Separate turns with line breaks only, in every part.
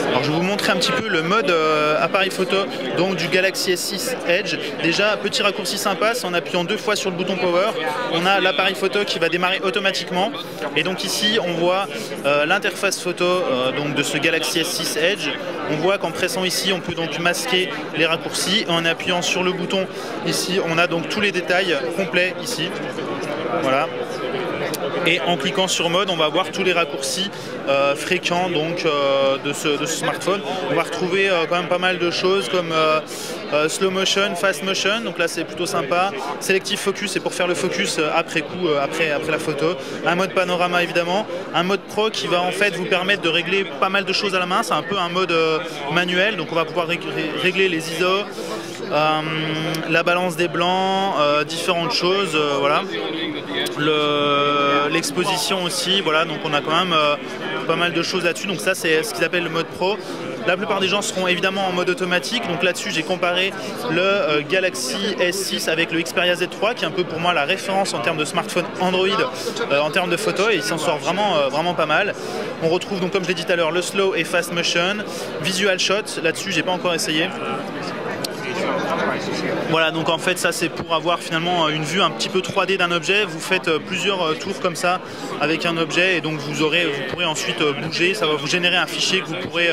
Alors je vais vous montrer un petit peu le mode appareil photo donc du Galaxy S6 Edge. Déjà petit raccourci sympa, c'est en appuyant 2 fois sur le bouton Power, on a l'appareil photo qui va démarrer automatiquement. Et donc ici on voit l'interface photo donc de ce Galaxy S6 Edge. On voit qu'en pressant ici on peut donc masquer les raccourcis et en appuyant sur le bouton ici on a donc tous les détails complets ici. Voilà. Et en cliquant sur mode, on va voir tous les raccourcis fréquents donc, de ce smartphone. On va retrouver quand même pas mal de choses comme slow motion, fast motion, donc là c'est plutôt sympa. Selective focus, c'est pour faire le focus après coup, après la photo. Un mode panorama évidemment. Un mode pro qui va en fait vous permettre de régler pas mal de choses à la main. C'est un peu un mode manuel, donc on va pouvoir régler les ISO, la balance des blancs, différentes choses, voilà. L'exposition aussi, voilà, donc on a quand même pas mal de choses là-dessus, donc ça c'est ce qu'ils appellent le mode pro. La plupart des gens seront évidemment en mode automatique, donc là-dessus j'ai comparé le Galaxy S6 avec le Xperia Z3 qui est un peu pour moi la référence en termes de smartphone Android en termes de photos, et il s'en sort vraiment pas mal. On retrouve donc comme je l'ai dit tout à l'heure le slow et fast motion, visual shot, là-dessus j'ai pas encore essayé. Voilà, donc en fait ça c'est pour avoir finalement une vue un petit peu 3D d'un objet. Vous faites plusieurs tours comme ça avec un objet et donc vous pourrez ensuite bouger, ça va vous générer un fichier que vous pourrez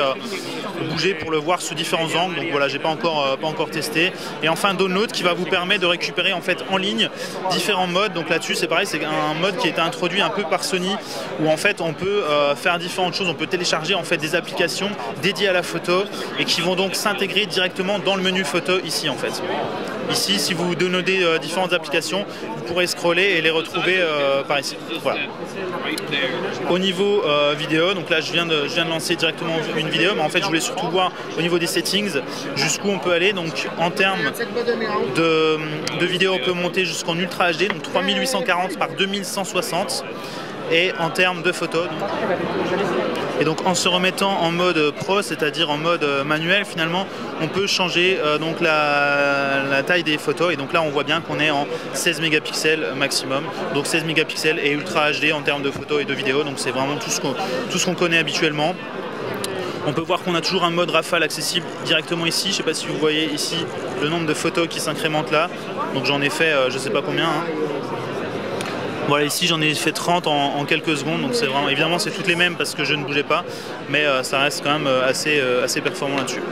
bouger pour le voir sous différents angles. Donc voilà, j'ai pas encore testé. Et enfin Download qui va vous permettre de récupérer en fait en ligne différents modes. Donc là-dessus c'est pareil, c'est un mode qui a été introduit un peu par Sony où en fait on peut faire différentes choses. On peut télécharger en fait des applications dédiées à la photo et qui vont donc s'intégrer directement dans le menu photo ici en fait. Ici, si vous downloadez différentes applications, vous pourrez scroller et les retrouver par ici. Voilà. Au niveau vidéo, donc là je viens de lancer directement une vidéo, mais en fait je voulais surtout voir au niveau des settings jusqu'où on peut aller. Donc en termes de vidéo, on peut monter jusqu'en Ultra HD, donc 3840 par 2160. Et en termes de photos. Et donc en se remettant en mode pro, c'est-à-dire en mode manuel, finalement, on peut changer donc la taille des photos. Et donc là, on voit bien qu'on est en 16 mégapixels maximum. Donc 16 mégapixels et Ultra HD en termes de photos et de vidéos. Donc c'est vraiment tout ce qu'on connaît habituellement. On peut voir qu'on a toujours un mode rafale accessible directement ici. Je ne sais pas si vous voyez ici le nombre de photos qui s'incrémentent là. Donc j'en ai fait je ne sais pas combien. Hein. Voilà, ici j'en ai fait 30 en quelques secondes, donc c'est vraiment, évidemment c'est toutes les mêmes parce que je ne bougeais pas, mais ça reste quand même assez performant là-dessus.